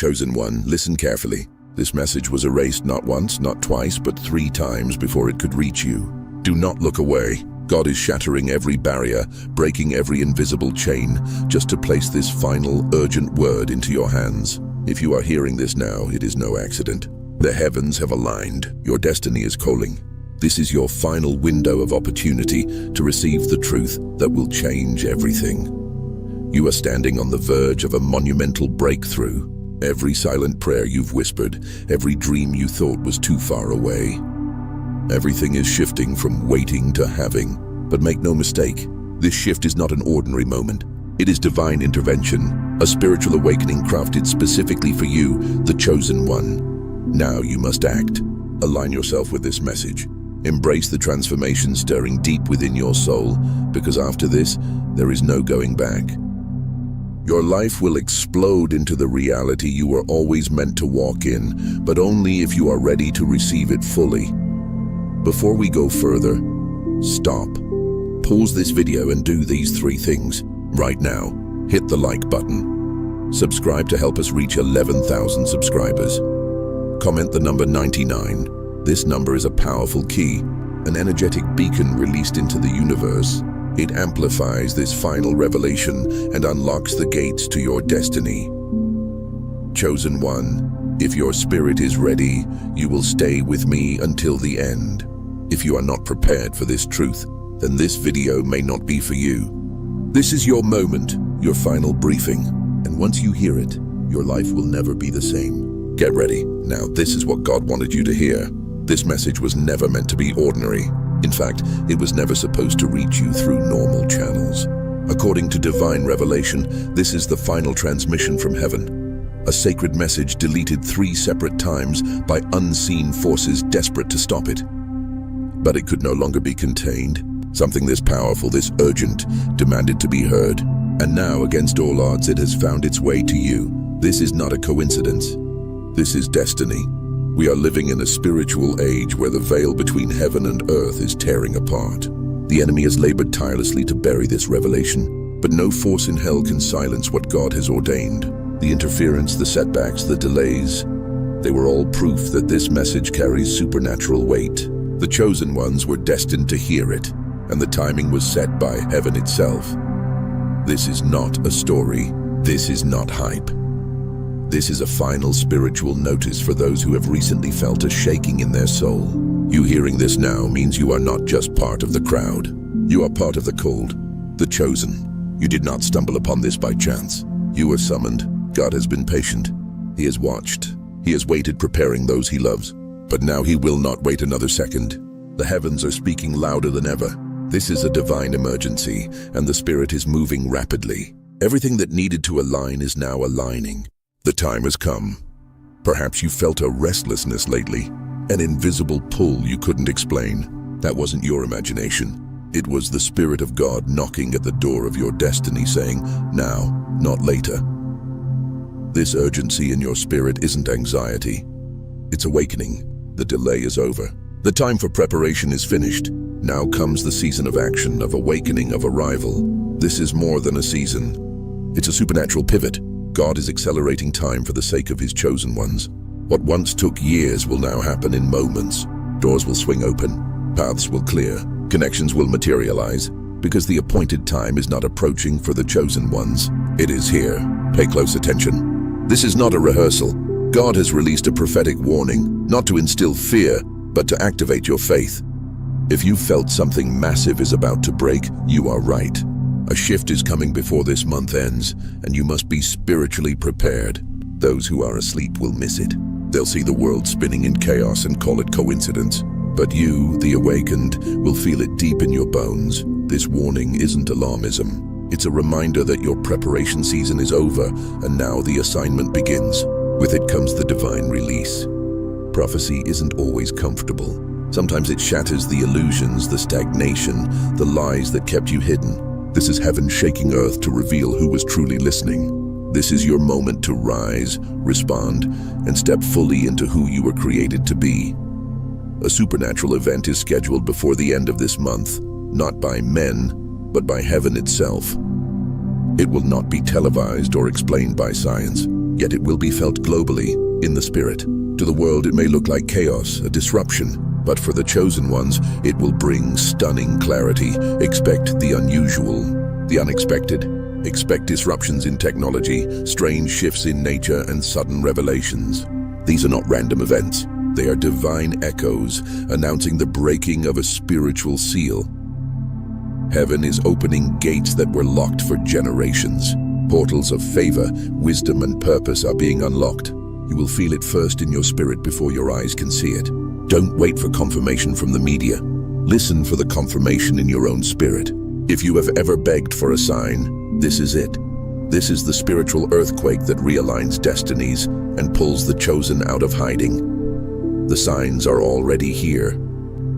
Chosen one, listen carefully. This message was erased not once, not twice, but 3 times before it could reach you. Do not look away. God is shattering every barrier, breaking every invisible chain, just to place this final, urgent word into your hands. If you are hearing this now, it is no accident. The heavens have aligned. Your destiny is calling. This is your final window of opportunity to receive the truth that will change everything. You are standing on the verge of a monumental breakthrough. Every silent prayer you've whispered, every dream you thought was too far away. Everything is shifting from waiting to having. But make no mistake, this shift is not an ordinary moment. It is divine intervention, a spiritual awakening crafted specifically for you, the chosen one. Now you must act. Align yourself with this message. Embrace the transformation stirring deep within your soul, because after this, there is no going back. Your life will explode into the reality you were always meant to walk in, but only if you are ready to receive it fully. Before we go further, stop. Pause this video and do these 3 things. Right now, hit the like button. Subscribe to help us reach 11,000 subscribers. Comment the number 99. This number is a powerful key, an energetic beacon released into the universe. It amplifies this final revelation and unlocks the gates to your destiny. Chosen one, if your spirit is ready, you will stay with me until the end. If you are not prepared for this truth, then this video may not be for you. This is your moment, your final briefing, and once you hear it, your life will never be the same. Get ready. Now, this is what God wanted you to hear. This message was never meant to be ordinary. In fact, it was never supposed to reach you through normal channels. According to divine revelation, this is the final transmission from heaven. A sacred message deleted 3 separate times by unseen forces desperate to stop it. But it could no longer be contained. Something this powerful, this urgent, demanded to be heard. And now, against all odds, it has found its way to you. This is not a coincidence. This is destiny. We are living in a spiritual age where the veil between heaven and earth is tearing apart. The enemy has labored tirelessly to bury this revelation, but no force in hell can silence what God has ordained. The interference, the setbacks, the delays, they were all proof that this message carries supernatural weight. The chosen ones were destined to hear it, and the timing was set by heaven itself. This is not a story. This is not hype. This is a final spiritual notice for those who have recently felt a shaking in their soul. You hearing this now means you are not just part of the crowd. You are part of the called, the chosen. You did not stumble upon this by chance. You were summoned. God has been patient. He has watched. He has waited, preparing those he loves. But now he will not wait another second. The heavens are speaking louder than ever. This is a divine emergency, and the Spirit is moving rapidly. Everything that needed to align is now aligning. The time has come. Perhaps you felt a restlessness lately, an invisible pull you couldn't explain. That wasn't your imagination. It was the Spirit of God knocking at the door of your destiny, saying, now, not later. This urgency in your spirit isn't anxiety. It's awakening. The delay is over. The time for preparation is finished. Now comes the season of action, of awakening, of arrival. This is more than a season. It's a supernatural pivot. God is accelerating time for the sake of his chosen ones. What once took years will now happen in moments. Doors will swing open. Paths will clear. Connections will materialize. Because the appointed time is not approaching for the chosen ones. It is here. Pay close attention. This is not a rehearsal. God has released a prophetic warning, not to instill fear, but to activate your faith. If you felt something massive is about to break, you are right. A shift is coming before this month ends, and you must be spiritually prepared. Those who are asleep will miss it. They'll see the world spinning in chaos and call it coincidence. But you, the awakened, will feel it deep in your bones. This warning isn't alarmism. It's a reminder that your preparation season is over, and now the assignment begins. With it comes the divine release. Prophecy isn't always comfortable. Sometimes it shatters the illusions, the stagnation, the lies that kept you hidden. This is heaven shaking earth to reveal who was truly listening. This is your moment to rise, respond, and step fully into who you were created to be. A supernatural event is scheduled before the end of this month, not by men, but by heaven itself. It will not be televised or explained by science. yet it will be felt globally, in the spirit. To the world it may look like chaos, a disruption, but for the chosen ones, it will bring stunning clarity. Expect the unusual, the unexpected. Expect disruptions in technology, strange shifts in nature, and sudden revelations. These are not random events. They are divine echoes, announcing the breaking of a spiritual seal. Heaven is opening gates that were locked for generations. Portals of favor, wisdom, and purpose are being unlocked. You will feel it first in your spirit before your eyes can see it. Don't wait for confirmation from the media. Listen for the confirmation in your own spirit. If you have ever begged for a sign, this is it. This is the spiritual earthquake that realigns destinies and pulls the chosen out of hiding. The signs are already here,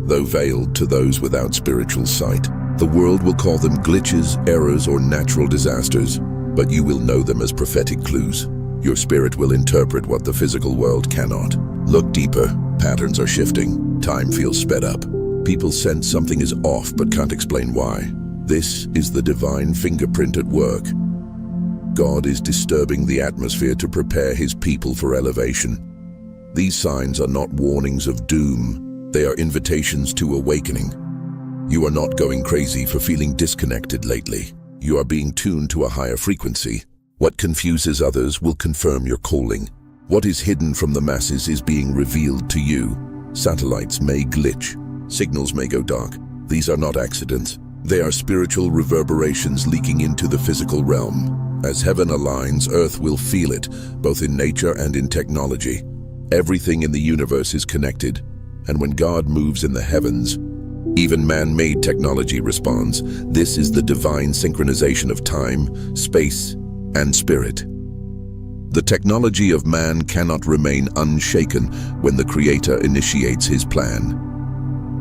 though veiled to those without spiritual sight. The world will call them glitches, errors, or natural disasters, but you will know them as prophetic clues. Your spirit will interpret what the physical world cannot. Look deeper. Patterns are shifting. Time feels sped up. People sense something is off but can't explain why. This is the divine fingerprint at work. God is disturbing the atmosphere to prepare his people for elevation. These signs are not warnings of doom. They are invitations to awakening. You are not going crazy for feeling disconnected lately. You are being tuned to a higher frequency. What confuses others will confirm your calling. What is hidden from the masses is being revealed to you. Satellites may glitch. Signals may go dark. These are not accidents. They are spiritual reverberations leaking into the physical realm. As heaven aligns, earth will feel it, both in nature and in technology. Everything in the universe is connected, and when God moves in the heavens, even man-made technology responds. This is the divine synchronization of time, space, and spirit. The technology of man cannot remain unshaken when the Creator initiates his plan.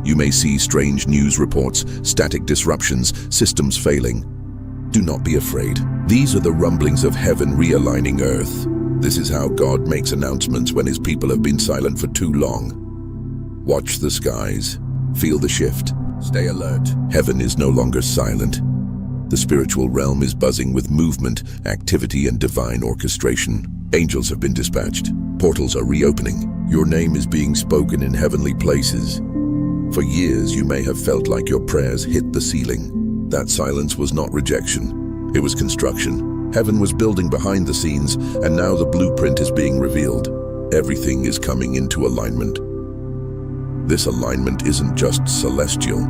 You may see strange news reports, static disruptions, systems failing. Do not be afraid. These are the rumblings of heaven realigning earth. This is how God makes announcements when his people have been silent for too long. Watch the skies. Feel the shift. Stay alert. Heaven is no longer silent. The spiritual realm is buzzing with movement, activity, and divine orchestration. Angels have been dispatched. Portals are reopening. Your name is being spoken in heavenly places. For years, you may have felt like your prayers hit the ceiling. That silence was not rejection. It was construction. Heaven was building behind the scenes, and now the blueprint is being revealed. Everything is coming into alignment. This alignment isn't just celestial.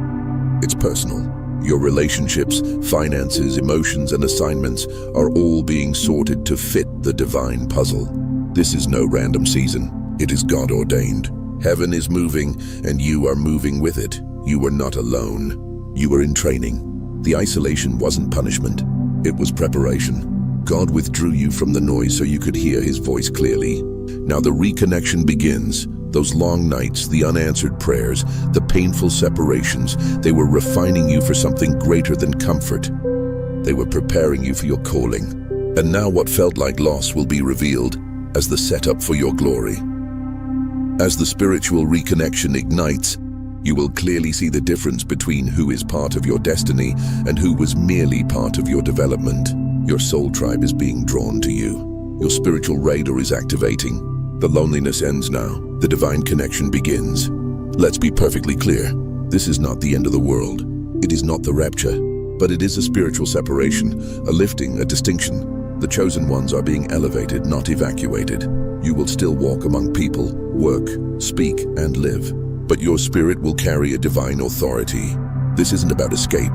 It's personal. Your relationships, finances, emotions, and assignments are all being sorted to fit the divine puzzle. This is no random season. It is God-ordained. Heaven is moving, and you are moving with it. You were not alone. You were in training. The isolation wasn't punishment. It was preparation. God withdrew you from the noise so you could hear his voice clearly. Now the reconnection begins. Those long nights, the unanswered prayers, the painful separations, they were refining you for something greater than comfort. They were preparing you for your calling. And now what felt like loss will be revealed as the setup for your glory. As the spiritual reconnection ignites, you will clearly see the difference between who is part of your destiny and who was merely part of your development. Your soul tribe is being drawn to you. Your spiritual radar is activating. The loneliness ends now. The divine connection begins. Let's be perfectly clear. This is not the end of the world. It is not the rapture, but it is a spiritual separation, a lifting, a distinction. The chosen ones are being elevated, not evacuated. You will still walk among people, work, speak, and live, but your spirit will carry a divine authority. This isn't about escape.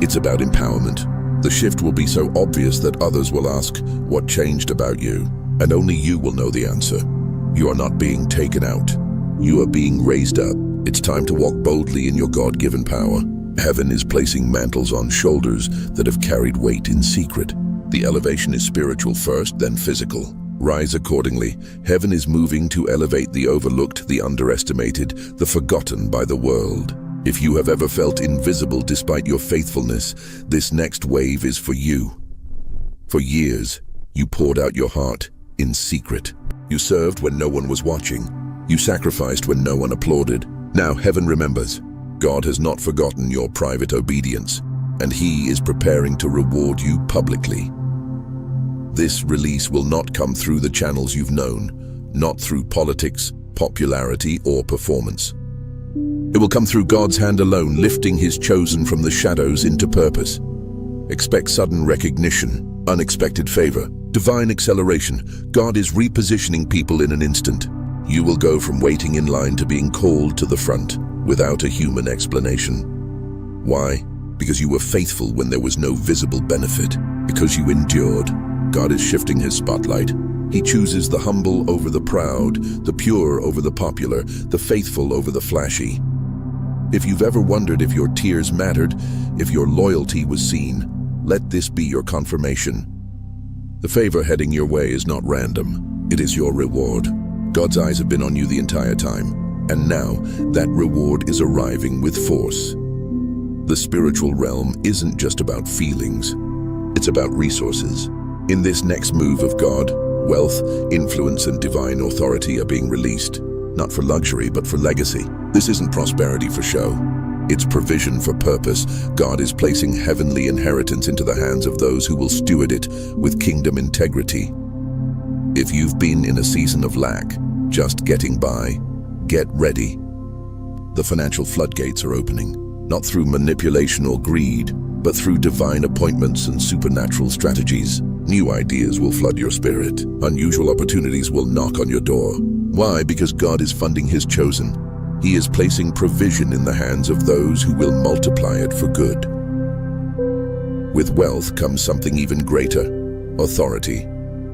It's about empowerment. The shift will be so obvious that others will ask, what changed about you? And only you will know the answer. You are not being taken out. You are being raised up. It's time to walk boldly in your God-given power. Heaven is placing mantles on shoulders that have carried weight in secret. The elevation is spiritual first, then physical. Rise accordingly. Heaven is moving to elevate the overlooked, the underestimated, the forgotten by the world. If you have ever felt invisible despite your faithfulness, this next wave is for you. For years, you poured out your heart in secret. You served when no one was watching. You sacrificed when no one applauded. Now heaven remembers. God has not forgotten your private obedience, and he is preparing to reward you publicly. This release will not come through the channels you've known, not through politics, popularity, or performance. It will come through God's hand alone, lifting his chosen from the shadows into purpose. Expect sudden recognition, unexpected favor, divine acceleration. God is repositioning people in an instant. You will go from waiting in line to being called to the front without a human explanation. Why? Because you were faithful when there was no visible benefit. Because you endured. God is shifting his spotlight. He chooses the humble over the proud, the pure over the popular, the faithful over the flashy. If you've ever wondered if your tears mattered, if your loyalty was seen, let this be your confirmation. The favor heading your way is not random. It is your reward. God's eyes have been on you the entire time, and now that reward is arriving with force. The spiritual realm isn't just about feelings. It's about resources. In this next move of God, wealth, influence, and divine authority are being released, not for luxury, but for legacy. This isn't prosperity for show. It's provision for purpose. God is placing heavenly inheritance into the hands of those who will steward it with kingdom integrity. If you've been in a season of lack, just getting by, get ready. The financial floodgates are opening, not through manipulation or greed, but through divine appointments and supernatural strategies. New ideas will flood your spirit. Unusual opportunities will knock on your door. Why? Because God is funding his chosen. He is placing provision in the hands of those who will multiply it for good. With wealth comes something even greater: authority.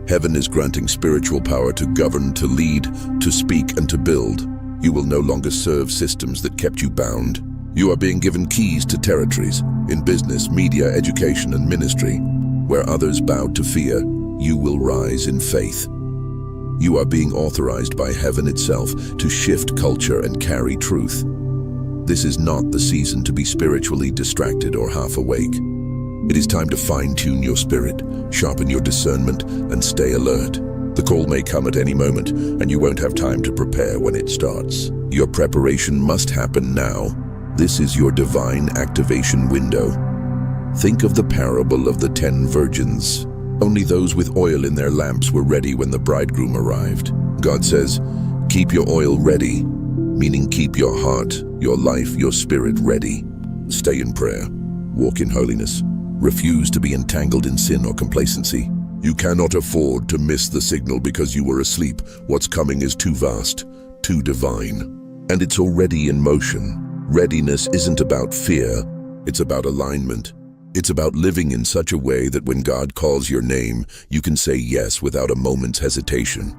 Heaven is granting spiritual power to govern, to lead, to speak, and to build. You will no longer serve systems that kept you bound. You are being given keys to territories in business, media, education, and ministry. Where others bowed to fear, you will rise in faith. You are being authorized by heaven itself to shift culture and carry truth. This is not the season to be spiritually distracted or half awake. It is time to fine-tune your spirit, sharpen your discernment, and stay alert. The call may come at any moment, and you won't have time to prepare when it starts. Your preparation must happen now. This is your divine activation window. Think of the parable of the 10 virgins. Only those with oil in their lamps were ready when the bridegroom arrived. God says, keep your oil ready, meaning keep your heart, your life, your spirit ready. Stay in prayer. Walk in holiness. Refuse to be entangled in sin or complacency. You cannot afford to miss the signal because you were asleep. What's coming is too vast, too divine, and it's already in motion. Readiness isn't about fear, it's about alignment. It's about living in such a way that when God calls your name, you can say yes without a moment's hesitation.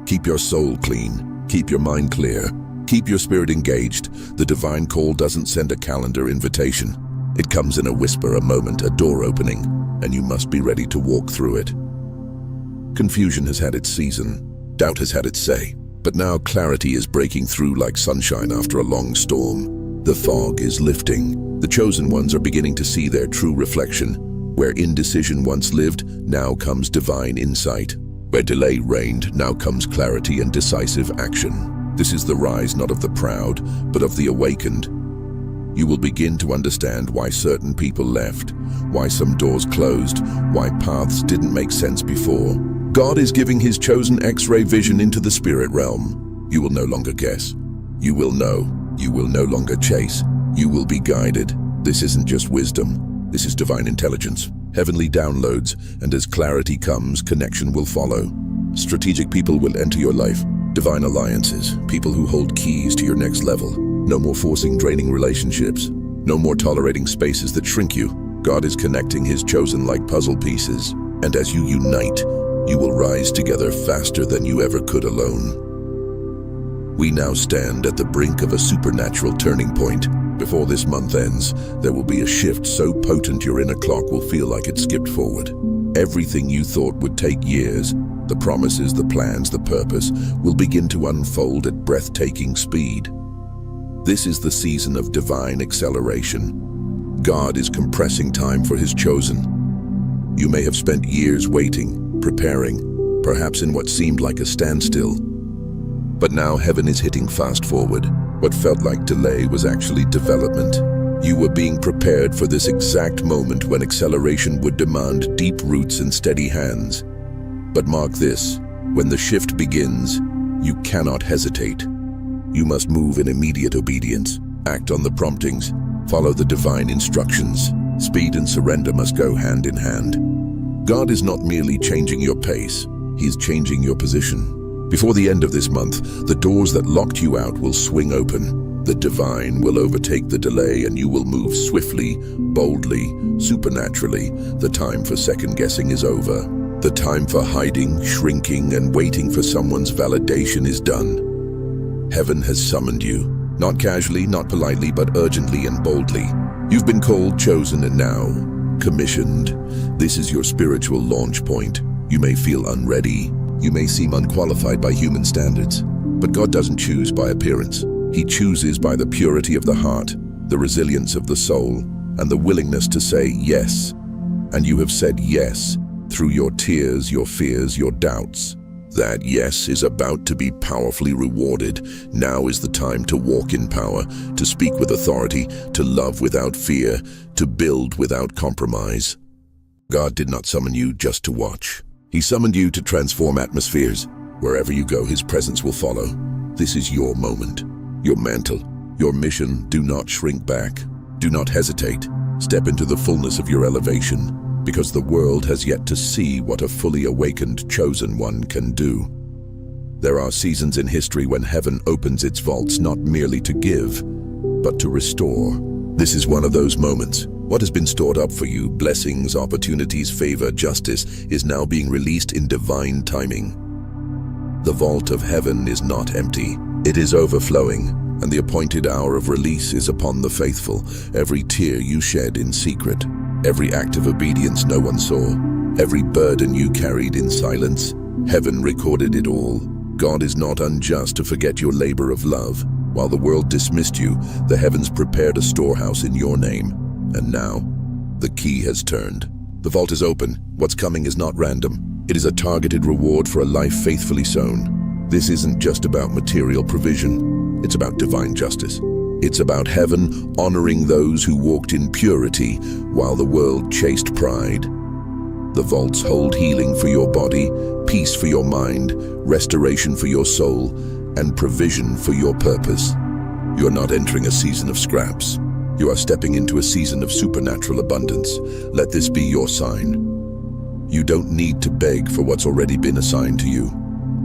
Keep your soul clean. Keep your mind clear. Keep your spirit engaged. The divine call doesn't send a calendar invitation. It comes in a whisper, a moment, a door opening, and you must be ready to walk through it. Confusion has had its season. Doubt has had its say. But now clarity is breaking through like sunshine after a long storm. The fog is lifting. The chosen ones are beginning to see their true reflection. Where indecision once lived, now comes divine insight. Where delay reigned, now comes clarity and decisive action. This is the rise not of the proud, but of the awakened. You will begin to understand why certain people left, why some doors closed, why paths didn't make sense before. God is giving his chosen X-ray vision into the spirit realm. You will no longer guess. You will know. You will no longer chase. You will be guided. This isn't just wisdom. This is divine intelligence, heavenly downloads, and as clarity comes, connection will follow. Strategic people will enter your life. Divine alliances, people who hold keys to your next level. No more forcing draining relationships. No more tolerating spaces that shrink you. God is connecting his chosen like puzzle pieces. And as you unite, you will rise together faster than you ever could alone. We now stand at the brink of a supernatural turning point. Before this month ends, there will be a shift so potent your inner clock will feel like it skipped forward. Everything you thought would take years, the promises, the plans, the purpose, will begin to unfold at breathtaking speed. This is the season of divine acceleration. God is compressing time for his chosen. You may have spent years waiting, preparing, perhaps in what seemed like a standstill. But now heaven is hitting fast forward. What felt like delay was actually development. You were being prepared for this exact moment when acceleration would demand deep roots and steady hands. But mark this, when the shift begins, you cannot hesitate. You must move in immediate obedience, act on the promptings, follow the divine instructions. Speed and surrender must go hand in hand. God is not merely changing your pace, He is changing your position. Before the end of this month, the doors that locked you out will swing open. The divine will overtake the delay and you will move swiftly, boldly, supernaturally. The time for second guessing is over. The time for hiding, shrinking, and waiting for someone's validation is done. Heaven has summoned you, not casually, not politely, but urgently and boldly. You've been called, chosen, and now commissioned. This is your spiritual launch point. You may feel unready. You may seem unqualified by human standards. But God doesn't choose by appearance. He chooses by the purity of the heart, the resilience of the soul, and the willingness to say yes. And you have said yes through your tears, your fears, your doubts. That yes is about to be powerfully rewarded. Now is the time to walk in power, to speak with authority, to love without fear, to build without compromise. God did not summon you just to watch. He summoned you to transform atmospheres. Wherever you go, His presence will follow. This is your moment, your mantle, your mission. Do not shrink back. Do not hesitate. Step into the fullness of your elevation, because the world has yet to see what a fully awakened chosen one can do. There are seasons in history when heaven opens its vaults not merely to give, but to restore. This is one of those moments. What has been stored up for you, blessings, opportunities, favor, justice, is now being released in divine timing. The vault of heaven is not empty. It is overflowing, and the appointed hour of release is upon the faithful. Every tear you shed in secret, every act of obedience no one saw, every burden you carried in silence, heaven recorded it all. God is not unjust to forget your labor of love. While the world dismissed you, the heavens prepared a storehouse in your name. And now, the key has turned. The vault is open. What's coming is not random. It is a targeted reward for a life faithfully sown. This isn't just about material provision. It's about divine justice. It's about heaven honoring those who walked in purity while the world chased pride. The vaults hold healing for your body, peace for your mind, restoration for your soul, and provision for your purpose. You are not entering a season of scraps. You are stepping into a season of supernatural abundance. Let this be your sign. You don't need to beg for what's already been assigned to you.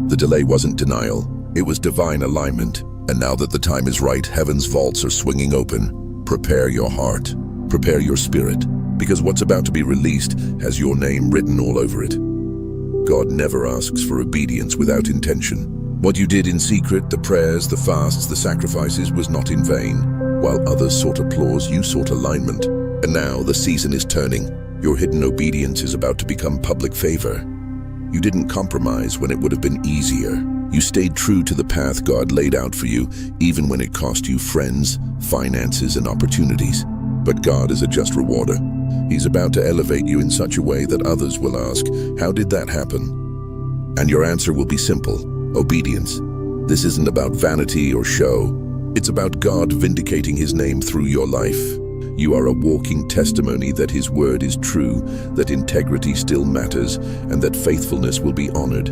The delay wasn't denial, it was divine alignment. And now that the time is right, heaven's vaults are swinging open. Prepare your heart, prepare your spirit, because what's about to be released has your name written all over it. God never asks for obedience without intention. What you did in secret, the prayers, the fasts, the sacrifices, was not in vain. While others sought applause, you sought alignment. And now the season is turning. Your hidden obedience is about to become public favor. You didn't compromise when it would have been easier. You stayed true to the path God laid out for you, even when it cost you friends, finances, and opportunities. But God is a just rewarder. He's about to elevate you in such a way that others will ask, how did that happen? And your answer will be simple: obedience. This isn't about vanity or show. It's about God vindicating His name through your life. You are a walking testimony that His word is true, that integrity still matters, and that faithfulness will be honored.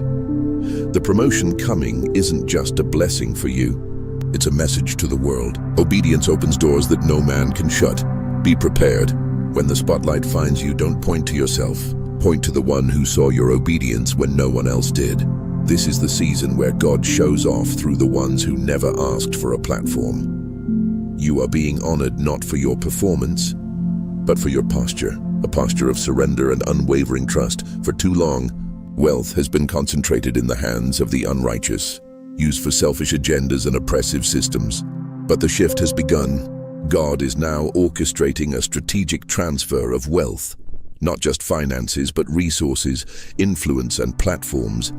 The promotion coming isn't just a blessing for you. It's a message to the world. Obedience opens doors that no man can shut. Be prepared. When the spotlight finds you, don't point to yourself. Point to the one who saw your obedience when no one else did. This is the season where God shows off through the ones who never asked for a platform. You are being honored not for your performance, but for your posture, a posture of surrender and unwavering trust. For too long, wealth has been concentrated in the hands of the unrighteous, used for selfish agendas and oppressive systems. But the shift has begun. God is now orchestrating a strategic transfer of wealth, not just finances, but resources, influence, and platforms,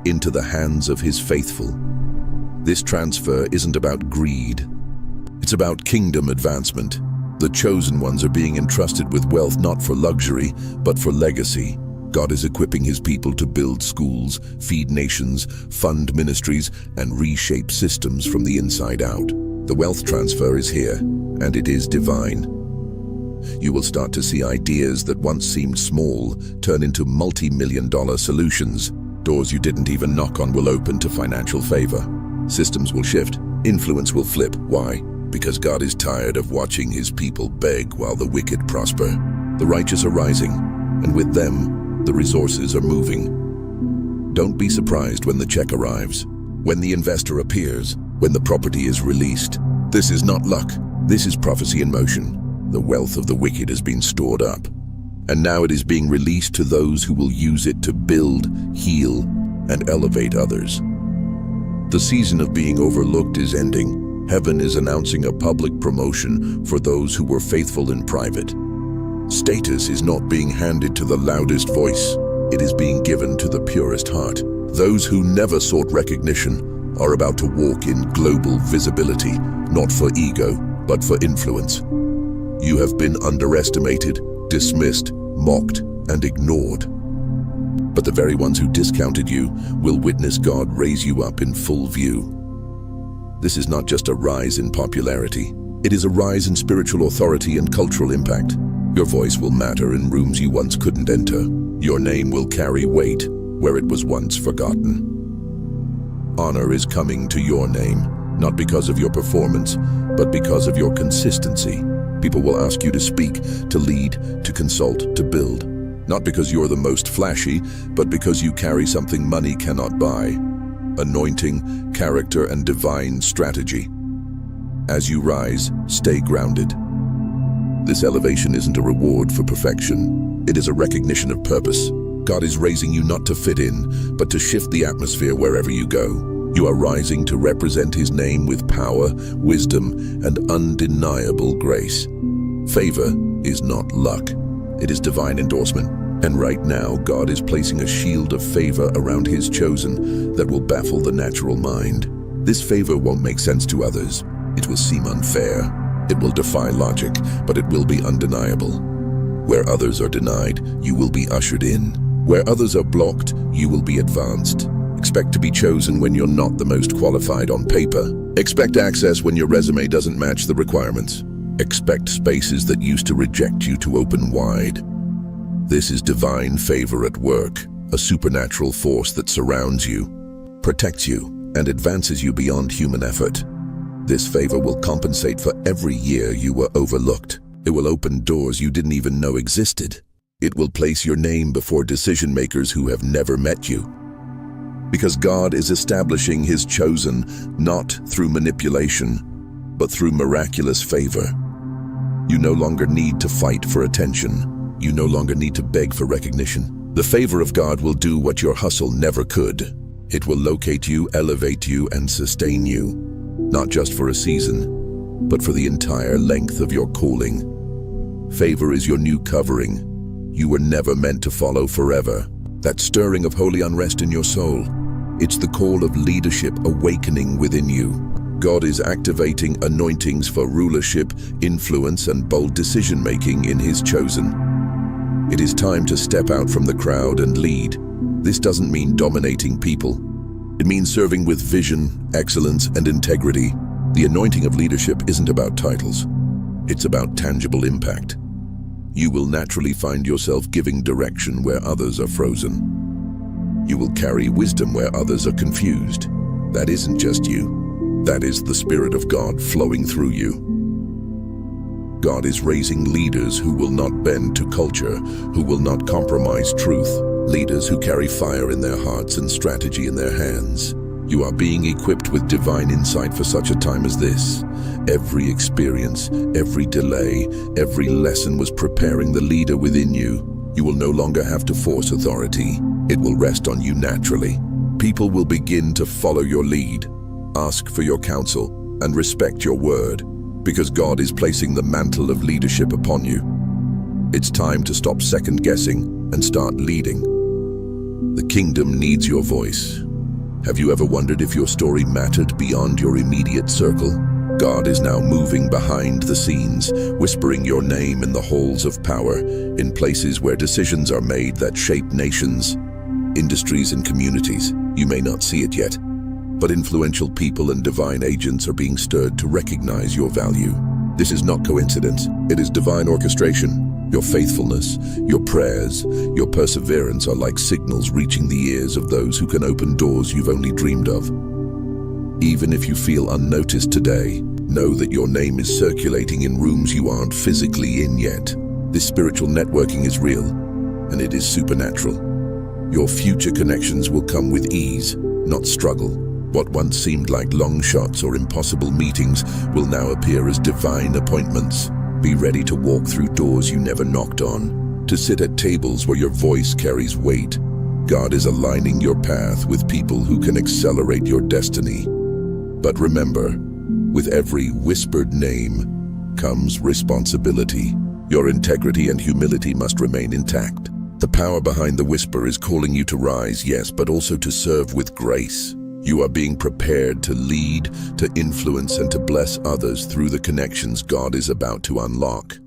into the hands of His faithful. This transfer isn't about greed. It's about kingdom advancement. The chosen ones are being entrusted with wealth not for luxury, but for legacy. God is equipping His people to build schools, feed nations, fund ministries, and reshape systems from the inside out. The wealth transfer is here, and it is divine. You will start to see ideas that once seemed small turn into multi-million-dollar solutions. Doors you didn't even knock on will open to financial favor. Systems will shift. Influence will flip. Why? Because God is tired of watching his people beg while the wicked prosper. The righteous are rising, and with them, the resources are moving. Don't be surprised when the check arrives, when the investor appears, when the property is released. This is not luck. This is prophecy in motion. The wealth of the wicked has been stored up, and now it is being released to those who will use it to build, heal, and elevate others. The season of being overlooked is ending. Heaven is announcing a public promotion for those who were faithful in private. Status is not being handed to the loudest voice. It is being given to the purest heart. Those who never sought recognition are about to walk in global visibility, not for ego, but for influence. You have been underestimated, dismissed, mocked, and ignored. But the very ones who discounted you will witness God raise you up in full view. This is not just a rise in popularity. It is a rise in spiritual authority and cultural impact. Your voice will matter in rooms you once couldn't enter. Your name will carry weight where it was once forgotten. Honor is coming to your name, not because of your performance, but because of your consistency. People will ask you to speak, to lead, to consult, to build. Not because you're the most flashy, but because you carry something money cannot buy. Anointing, character, and divine strategy. As you rise, stay grounded. This elevation isn't a reward for perfection. It is a recognition of purpose. God is raising you not to fit in, but to shift the atmosphere wherever you go. You are rising to represent his name with power, wisdom, and undeniable grace. Favor is not luck. It is divine endorsement. And right now, God is placing a shield of favor around his chosen that will baffle the natural mind. This favor won't make sense to others. It will seem unfair. It will defy logic, but it will be undeniable. Where others are denied, you will be ushered in. Where others are blocked, you will be advanced. Expect to be chosen when you're not the most qualified on paper. Expect access when your resume doesn't match the requirements. Expect spaces that used to reject you to open wide. This is divine favor at work, a supernatural force that surrounds you, protects you, and advances you beyond human effort. This favor will compensate for every year you were overlooked. It will open doors you didn't even know existed. It will place your name before decision makers who have never met you. Because God is establishing his chosen not through manipulation, but through miraculous favor. You no longer need to fight for attention. You no longer need to beg for recognition. The favor of God will do what your hustle never could. It will locate you, elevate you, and sustain you, not just for a season, but for the entire length of your calling. Favor is your new covering. You were never meant to follow forever. That stirring of holy unrest in your soul, it's the call of leadership awakening within you. God is activating anointings for rulership, influence, and bold decision-making in his chosen. It is time to step out from the crowd and lead. This doesn't mean dominating people. It means serving with vision, excellence, and integrity. The anointing of leadership isn't about titles. It's about tangible impact. You will naturally find yourself giving direction where others are frozen. You will carry wisdom where others are confused. That isn't just you. That is the Spirit of God flowing through you. God is raising leaders who will not bend to culture, who will not compromise truth, leaders who carry fire in their hearts and strategy in their hands. You are being equipped with divine insight for such a time as this. Every experience, every delay, every lesson was preparing the leader within you. You will no longer have to force authority. It will rest on you naturally. People will begin to follow your lead, ask for your counsel, and respect your word, because God is placing the mantle of leadership upon you. It's time to stop second-guessing and start leading. The kingdom needs your voice. Have you ever wondered if your story mattered beyond your immediate circle? God is now moving behind the scenes, whispering your name in the halls of power, in places where decisions are made that shape nations, industries, and communities. You may not see it yet, but influential people and divine agents are being stirred to recognize your value. This is not coincidence. It is divine orchestration. Your faithfulness, your prayers, your perseverance are like signals reaching the ears of those who can open doors you've only dreamed of. Even if you feel unnoticed today, know that your name is circulating in rooms you aren't physically in yet. This spiritual networking is real, and it is supernatural. Your future connections will come with ease, not struggle. What once seemed like long shots or impossible meetings will now appear as divine appointments. Be ready to walk through doors you never knocked on, to sit at tables where your voice carries weight. God is aligning your path with people who can accelerate your destiny. But remember, with every whispered name comes responsibility. Your integrity and humility must remain intact. The power behind the whisper is calling you to rise, yes, but also to serve with grace. You are being prepared to lead, to influence, and to bless others through the connections God is about to unlock.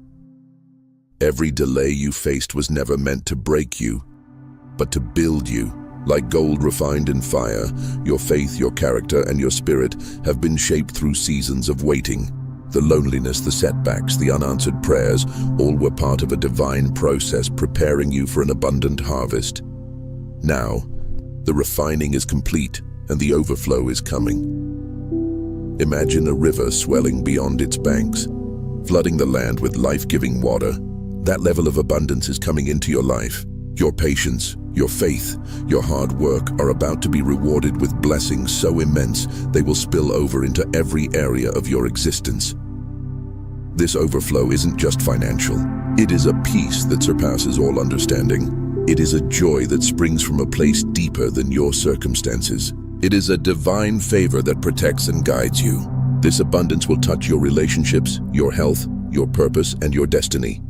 Every delay you faced was never meant to break you, but to build you. Like gold refined in fire, your faith, your character, and your spirit have been shaped through seasons of waiting. The loneliness, the setbacks, the unanswered prayers, all were part of a divine process preparing you for an abundant harvest. Now, the refining is complete, and the overflow is coming. Imagine a river swelling beyond its banks, flooding the land with life-giving water. That level of abundance is coming into your life. Your patience, your faith, your hard work are about to be rewarded with blessings so immense they will spill over into every area of your existence. This overflow isn't just financial. It is a peace that surpasses all understanding. It is a joy that springs from a place deeper than your circumstances. It is a divine favor that protects and guides you. This abundance will touch your relationships, your health, your purpose, and your destiny.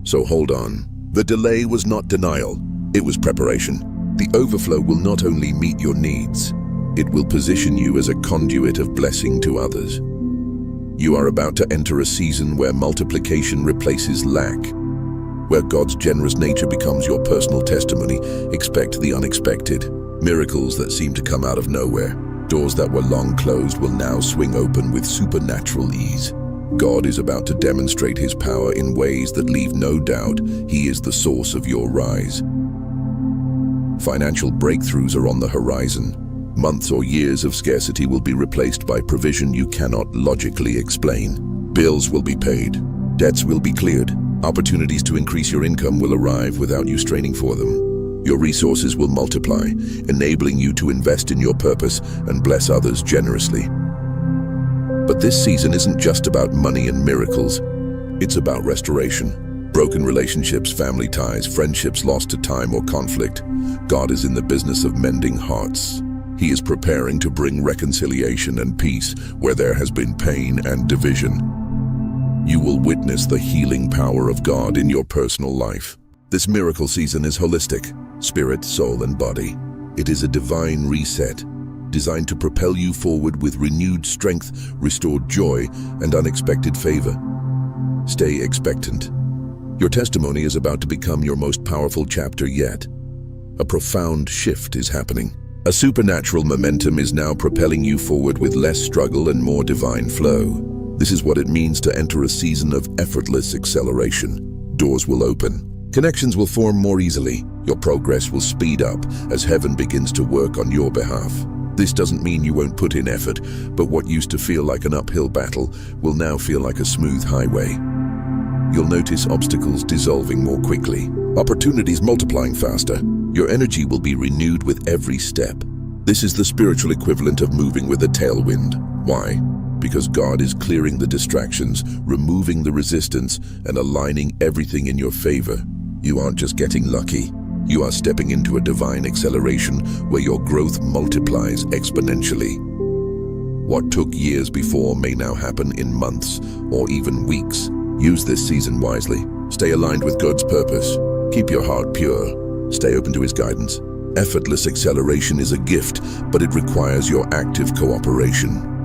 So hold on. The delay was not denial, it was preparation. The overflow will not only meet your needs, it will position you as a conduit of blessing to others. You are about to enter a season where multiplication replaces lack, where God's generous nature becomes your personal testimony. Expect the unexpected. Miracles that seem to come out of nowhere. Doors that were long closed will now swing open with supernatural ease. God is about to demonstrate His power in ways that leave no doubt He is the source of your rise. Financial breakthroughs are on the horizon. Months or years of scarcity will be replaced by provision you cannot logically explain. Bills will be paid. Debts will be cleared. Opportunities to increase your income will arrive without you straining for them. Your resources will multiply, enabling you to invest in your purpose and bless others generously. But this season isn't just about money and miracles. It's about restoration. Broken relationships, family ties, friendships lost to time or conflict. God is in the business of mending hearts. He is preparing to bring reconciliation and peace where there has been pain and division. You will witness the healing power of God in your personal life. This miracle season is holistic, spirit, soul, and body. It is a divine reset, designed to propel you forward with renewed strength, restored joy, and unexpected favor. Stay expectant. Your testimony is about to become your most powerful chapter yet. A profound shift is happening. A supernatural momentum is now propelling you forward with less struggle and more divine flow. This is what it means to enter a season of effortless acceleration. Doors will open. Connections will form more easily. Your progress will speed up as heaven begins to work on your behalf. This doesn't mean you won't put in effort, but what used to feel like an uphill battle will now feel like a smooth highway. You'll notice obstacles dissolving more quickly, opportunities multiplying faster. Your energy will be renewed with every step. This is the spiritual equivalent of moving with a tailwind. Why? Because God is clearing the distractions, removing the resistance, and aligning everything in your favor. You aren't just getting lucky. You are stepping into a divine acceleration where your growth multiplies exponentially. What took years before may now happen in months or even weeks. Use this season wisely. Stay aligned with God's purpose. Keep your heart pure. Stay open to His guidance. Effortless acceleration is a gift, but it requires your active cooperation.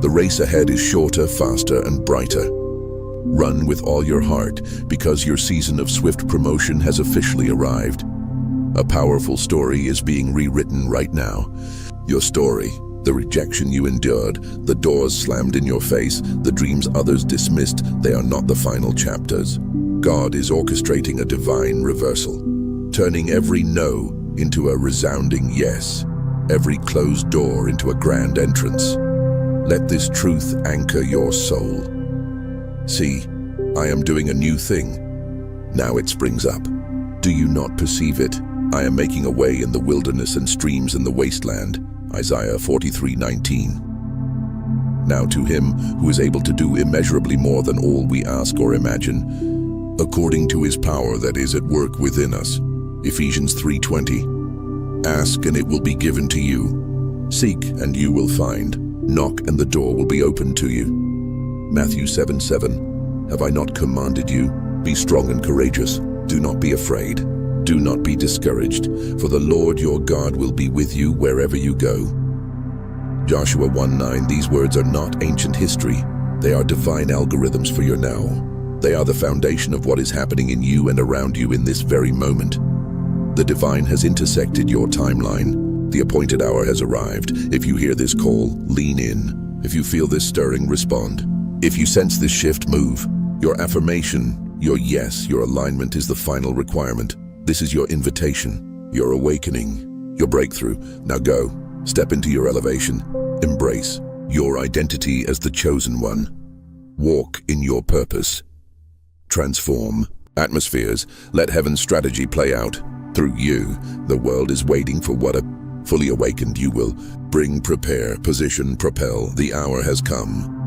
The race ahead is shorter, faster, and brighter. Run with all your heart, because your season of swift promotion has officially arrived. A powerful story is being rewritten right now. Your story, The rejection you endured, the doors slammed in your face, the dreams others dismissed, they are not the final chapters. God is orchestrating a divine reversal, turning every no into a resounding yes, every closed door into a grand entrance. Let this truth anchor your soul. See, I am doing a new thing. Now it springs up. Do you not perceive it? I am making a way in the wilderness and streams in the wasteland. Isaiah 43:19. Now to him who is able to do immeasurably more than all we ask or imagine, according to his power that is at work within us. Ephesians 3:20. Ask and it will be given to you. Seek and you will find. Knock and the door will be opened to you. Matthew 7:7. Have I not commanded you? Be strong and courageous. Do not be afraid. Do not be discouraged, for the Lord your God will be with you wherever you go. Joshua 1:9. These words are not ancient history. They are divine algorithms for your now. They are the foundation of what is happening in you and around you in this very moment. The divine has intersected your timeline. The appointed hour has arrived. If you hear this call, lean in. If you feel this stirring, respond. If you sense this shift, move. Your affirmation, your yes, your alignment is the final requirement. This is your invitation, your awakening, your breakthrough. Now go, step into your elevation. Embrace your identity as the chosen one. Walk in your purpose. Transform atmospheres. Let heaven's strategy play out. Through you, the world is waiting for what a fully awakened you will bring. Prepare, position, propel. The hour has come.